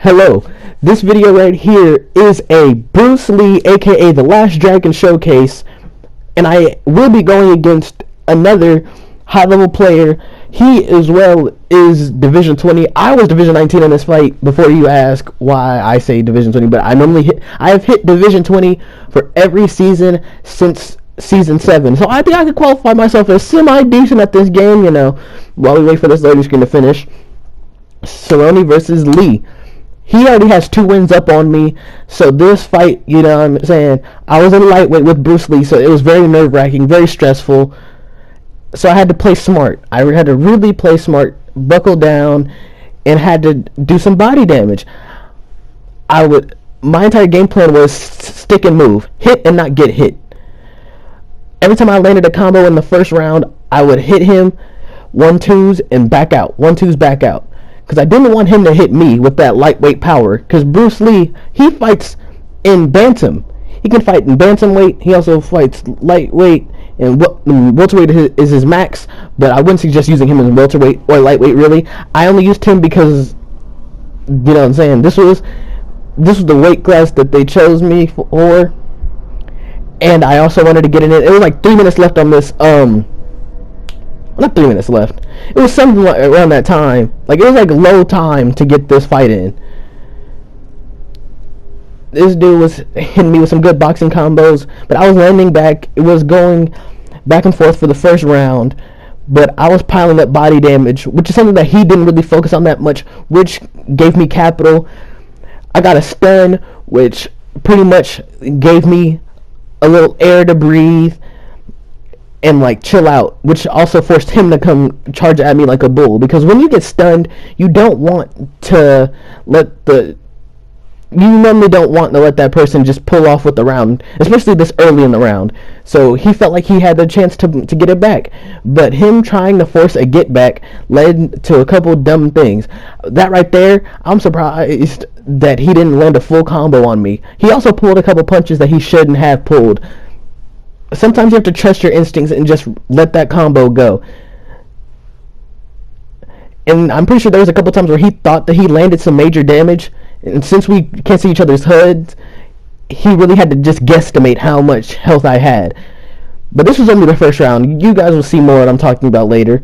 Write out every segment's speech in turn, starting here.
Hello, this video right here is a Bruce Lee aka The Last Dragon showcase, and I will be going against another high level player. He as well is Division 20. I was Division 19 in this fight before you ask why I say Division 20, but I have hit Division 20 for every season since Season 7. So I think I could qualify myself as semi-decent at this game, while we wait for this loading screen to finish. Cerrone versus Lee. He already has 2 wins up on me, so this fight, I'm saying, I was in lightweight with Bruce Lee, so it was very nerve-wracking, very stressful, so I had to play smart. I had to really play smart, buckle down, and had to do some body damage. My entire game plan was stick and move, hit and not get hit. Every time I landed a combo in the first round, I would hit him, 1-2s, and back out, 1-2s, back out. Because I didn't want him to hit me with that lightweight power. Because Bruce Lee, he fights in bantam. He can fight in bantamweight. He also fights lightweight. And welterweight is his max. But I wouldn't suggest using him as welterweight or lightweight, really. I only used him because, what I'm saying, this was the weight class that they chose me for. And I also wanted to get in it. It was like 3 minutes left on this, not 3 minutes left. It was something like around that time. Like, it was like low time to get this fight in. This dude was hitting me with some good boxing combos, but I was landing back. It was going back and forth for the first round, but I was piling up body damage, which is something that he didn't really focus on that much, which gave me capital. I got a stun, which pretty much gave me a little air to breathe and like chill out, which also forced him to come charge at me like a bull. Because when you get stunned, you don't want to let that person just pull off with the round, especially this early in the round. So he felt like he had the chance to get it back, but him trying to force a get back led to a couple dumb things. That right there, I'm surprised that he didn't land a full combo on me. He also pulled a couple punches that he shouldn't have pulled. Sometimes you have to trust your instincts and just let that combo go. And I'm pretty sure there was a couple times where he thought that he landed some major damage, and since we can't see each other's HUDs, he really had to just guesstimate how much health I had. But this was only the first round. You guys will see more what I'm talking about later.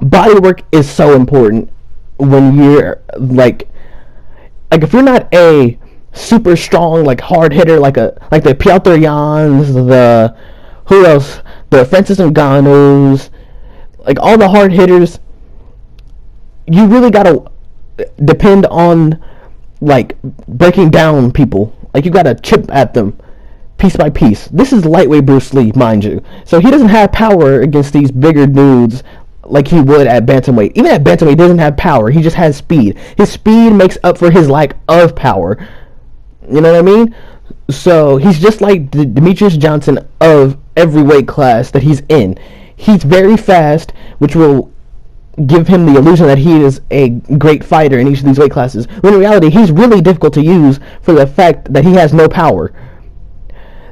Body work is so important when you're like if you're not a super strong, like hard hitter, like the Piotr Jans, the Francis Ngannou's, like all the hard hitters, you really gotta depend on like breaking down people. Like you gotta chip at them piece by piece. This is lightweight Bruce Lee, mind you, so he doesn't have power against these bigger dudes like he would at bantamweight. Even at bantamweight, he doesn't have power. He just has speed. His speed makes up for his lack of power. You know what I mean? So he's just like the Demetrius Johnson of every weight class that he's in. He's very fast, which will give him the illusion that he is a great fighter in each of these weight classes, when in reality he's really difficult to use for the fact that he has no power.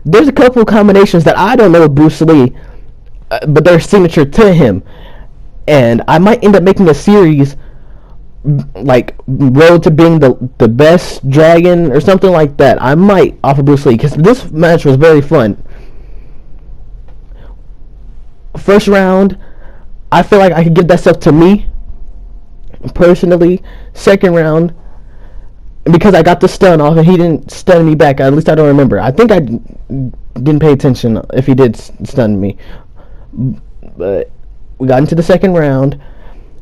There's a couple of combinations that I don't know with Bruce Lee, but they're signature to him, and I might end up making a series like road to being the best dragon or something like that. I might offer Bruce Lee, because this match was very fun. First round, I feel like I could give that stuff to me personally. Second round, because I got the stun off and he didn't stun me back, at least I don't remember. I think I didn't pay attention if he did stun me, but we got into the second round.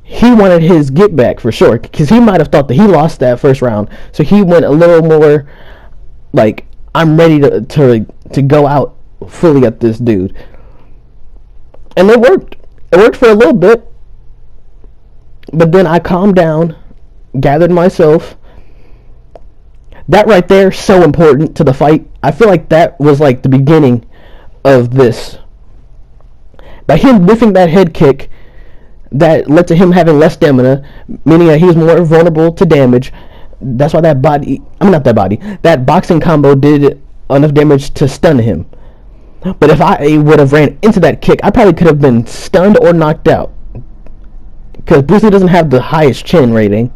He wanted his get back for sure, because he might have thought that he lost that first round, so he went a little more like, I'm ready to go out fully at this dude. And it worked for a little bit, but then I calmed down, gathered myself. That right there, so important to the fight. I feel like that was like the beginning of this. By him whiffing that head kick, that led to him having less stamina, meaning that he was more vulnerable to damage. That's why that boxing combo did enough damage to stun him. But if I would have ran into that kick, I probably could have been stunned or knocked out. because Bruce Lee doesn't have the highest chin rating.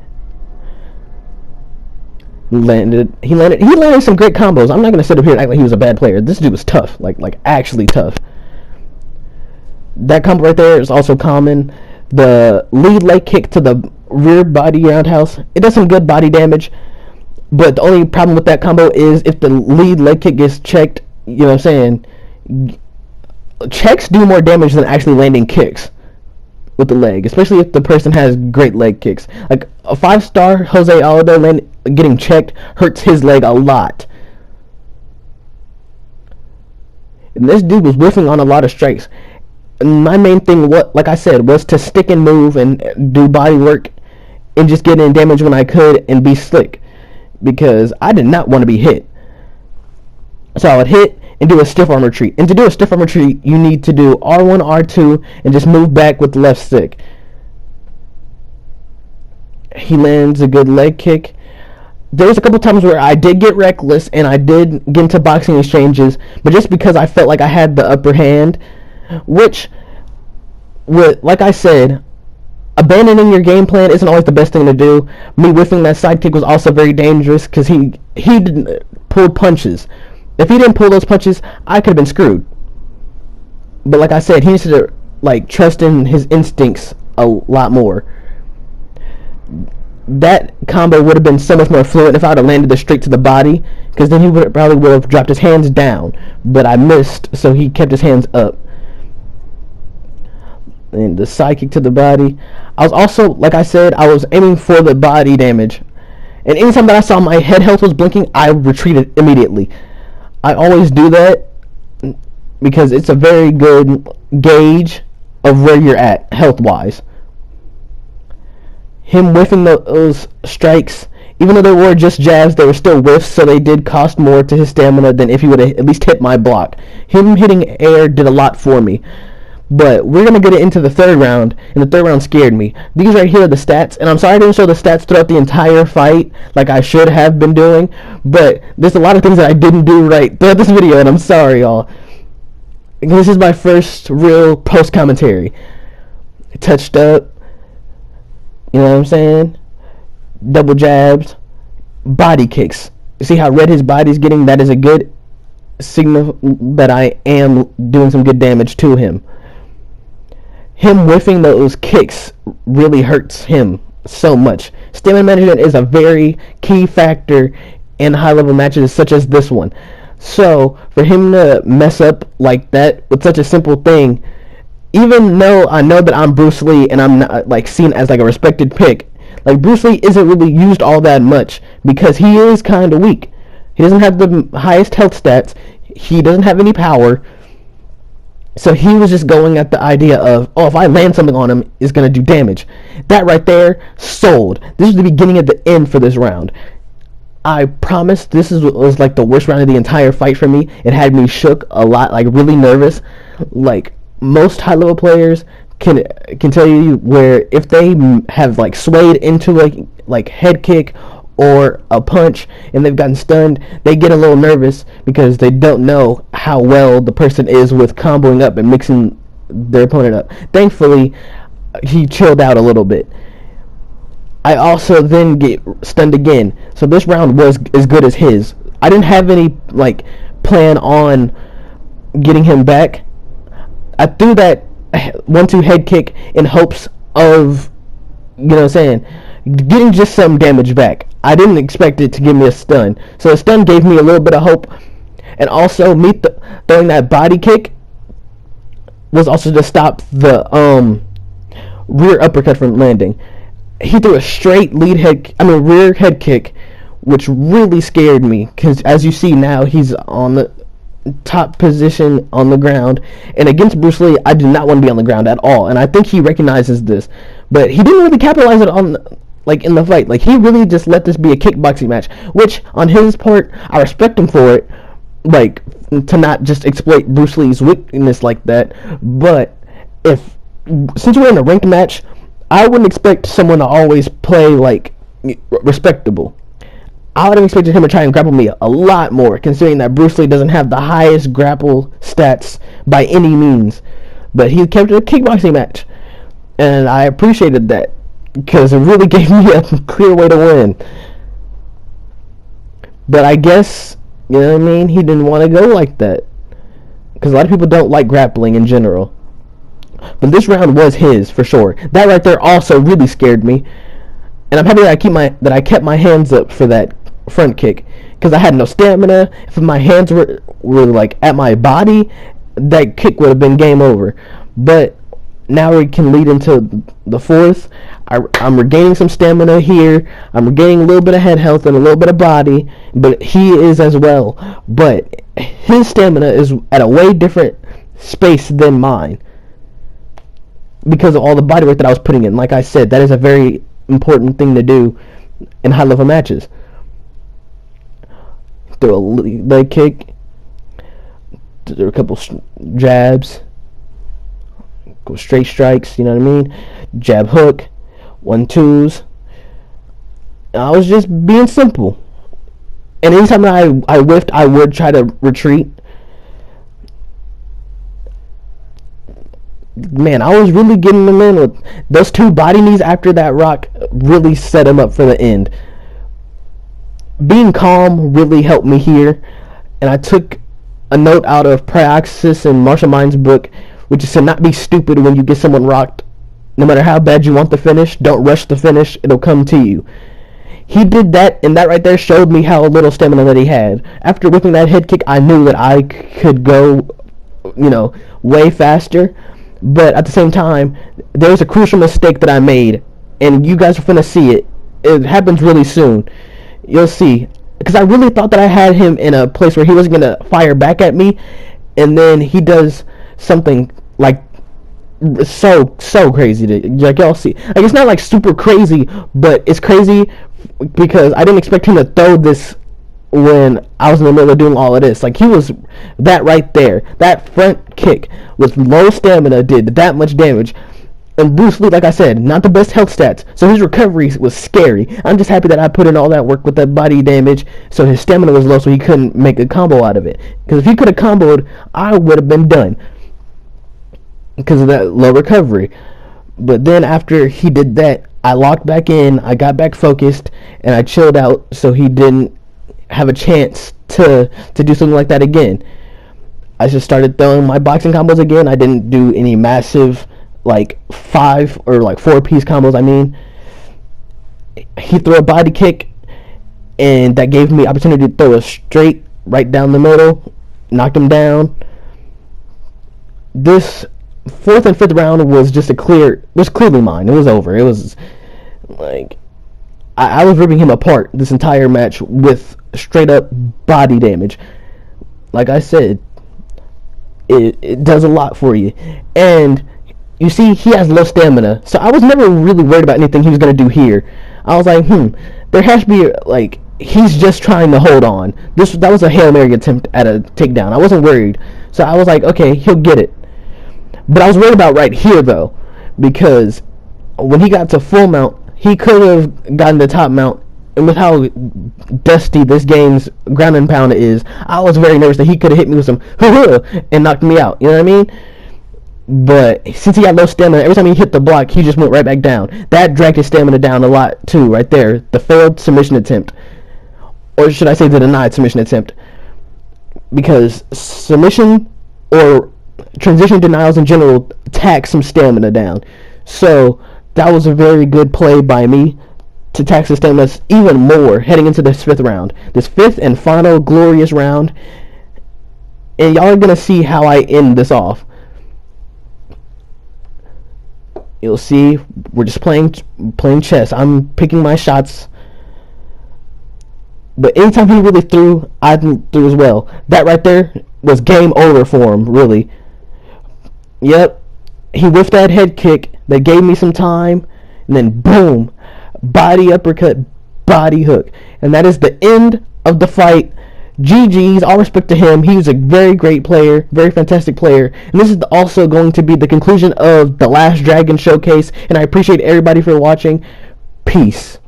He landed some great combos. I'm not gonna sit up here and act like he was a bad player. This dude was tough, like actually tough. That combo right there is also common. The lead leg kick to the rear body roundhouse. It does some good body damage, but the only problem with that combo is if the lead leg kick gets checked. You know what I'm saying? Checks do more damage than actually landing kicks with the leg, especially if the person has great leg kicks. Like a 5-star Jose Aldo getting checked hurts his leg a lot. And this dude was whiffing on a lot of strikes. And my main thing, like I said, was to stick and move and do body work and just get in damage when I could and be slick, because I did not want to be hit. So I would hit and do a stiff arm retreat. And to do a stiff arm retreat, you need to do R1, R2, and just move back with the left stick. He lands a good leg kick. There's a couple times where I did get reckless and I did get into boxing exchanges, but just because I felt like I had the upper hand, which, like I said, abandoning your game plan isn't always the best thing to do. Me whiffing that side kick was also very dangerous because he didn't pull punches. If he didn't pull those punches, I could have been screwed. But like I said, he needs to trust in his instincts a lot more. That combo would have been so much more fluent if I would have landed this straight to the body, because then he probably would have dropped his hands down. But I missed, so he kept his hands up. And the side kick to the body. I was also, like I said, I was aiming for the body damage. And anytime that I saw my head health was blinking, I retreated immediately. I always do that because it's a very good gauge of where you're at health-wise. Him whiffing those strikes, even though they were just jabs, they were still whiffs, so they did cost more to his stamina than if he would have at least hit my block. Him hitting air did a lot for me. But we're going to get into the third round, and the third round scared me. These right here are the stats, and I'm sorry I didn't show the stats throughout the entire fight like I should have been doing, but there's a lot of things that I didn't do right throughout this video, and I'm sorry, y'all. This is my first real post-commentary. Touched up, you know what I'm saying? Double jabs, body kicks. You see how red his body's getting? That is a good signal that I am doing some good damage to him. Him whiffing those kicks really hurts him so much. Stamina management is a very key factor in high-level matches such as this one. So, for him to mess up like that with such a simple thing, even though I know that I'm Bruce Lee and I'm not seen as a respected pick, Bruce Lee isn't really used all that much because he is kind of weak. He doesn't have the highest health stats. He doesn't have any power. So he was just going at the idea of, if I land something on him, it's going to do damage. That right there, sold. This is the beginning of the end for this round. I promise this was the worst round of the entire fight for me. It had me shook a lot, really nervous. Most high-level players can tell you where if they have swayed into a head kick or a punch and they've gotten stunned, they get a little nervous because they don't know how well the person is with comboing up and mixing their opponent up. Thankfully, he chilled out a little bit. I also then get stunned again, so this round was as good as his. I didn't have any plan on getting him back. I threw that 1-2 head kick in hopes of, getting just some damage back. I didn't expect it to give me a stun. So a stun gave me a little bit of hope. And also, me throwing that body kick was also to stop the rear uppercut from landing. He threw a straight rear head kick, which really scared me. Because as you see now, he's on the top position on the ground. And against Bruce Lee, I do not want to be on the ground at all. And I think he recognizes this. But he didn't really capitalize it on in the fight. He really just let this be a kickboxing match, which on his part I respect him for it, to not just exploit Bruce Lee's weakness like that. But since we're in a ranked match, I wouldn't expect someone to always play respectable. I would have expected him to try and grapple me a lot more, considering that Bruce Lee doesn't have the highest grapple stats by any means. But he kept it a kickboxing match, and I appreciated that, because it really gave me a clear way to win. But I guess, you know what I mean, he didn't want to go like that. Because a lot of people don't like grappling in general. But this round was his, for sure. That right there also really scared me. And I'm happy that I kept my hands up for that front kick. Because I had no stamina. If my hands were like at my body, that kick would have been game over. But now we can lead into the fourth. I'm regaining some stamina here. I'm regaining a little bit of head health and a little bit of body. But he is as well. But his stamina is at a way different space than mine. Because of all the body work that I was putting in. Like I said, that is a very important thing to do in high level matches. Throw a leg kick. Throw a couple jabs. Go straight strikes, you know what I mean? Jab hook. 1-2s. I was just being simple. And anytime I whiffed, I would try to retreat. Man, I was really getting them in with those 2 body knees after that rock. Really set him up for the end. Being calm really helped me here. And I took a note out of Praxis and Martial Mind's book, which is to not be stupid when you get someone rocked. No matter how bad you want the finish, don't rush the finish. It'll come to you. He did that, and that right there showed me how little stamina that he had. After whipping that head kick, I knew that I could go, way faster. But at the same time, there was a crucial mistake that I made, and you guys are finna see it. It happens really soon. You'll see. Because I really thought that I had him in a place where he wasn't going to fire back at me, and then he does something like so crazy to, like, y'all see. Like, it's not like super crazy, but it's crazy because I didn't expect him to throw this when I was in the middle of doing all of this. Like, he was that right there. That front kick with low stamina did that much damage. And Bruce Lee, like I said, not the best health stats, so his recovery was scary. I'm just happy that I put in all that work with that body damage, so his stamina was low, so he couldn't make a combo out of it. Because if he could have comboed, I would have been done. Because of that low recovery. But then after he did that, I locked back in, I got back focused, and I chilled out so he didn't have a chance to do something like that again. I just started throwing my boxing combos again. I didn't do any massive, like, 5 or like 4-piece combos. I mean, he threw a body kick, and that gave me opportunity to throw a straight right down the middle, knocked him down. This 4th and 5th round was just clearly mine. It was over. It was like I was ripping him apart this entire match with straight up body damage. Like I said, it does a lot for you. And you see, he has low stamina, so I was never really worried about anything he was going to do here. I was like, there has to be, like, he's just trying to hold on. That was a Hail Mary attempt at a takedown. I wasn't worried. So I was like, okay, he'll get it. But I was worried about right here, though, because when he got to full mount, he could have gotten the top mount. And with how dusty this game's ground and pound is, I was very nervous that he could have hit me with some and knocked me out. You know what I mean? But since he had low stamina, every time he hit the block, he just went right back down. That dragged his stamina down a lot, too, right there. The failed submission attempt. Or should I say the denied submission attempt. Because submission or transition denials in general tax some stamina down. So that was a very good play by me to tax his stamina even more heading into this 5th round. This 5th and final glorious round. And y'all are going to see how I end this off. You'll see, we're just playing chess. I'm picking my shots. But anytime he really threw, I threw as well. That right there was game over for him, really. Yep. He whiffed that head kick that gave me some time. And then, boom. Body uppercut, body hook. And that is the end of the fight. GG's, all respect to him. He was a very great player, very fantastic player. And this is also going to be the conclusion of the last Dragon Showcase. And I appreciate everybody for watching. Peace.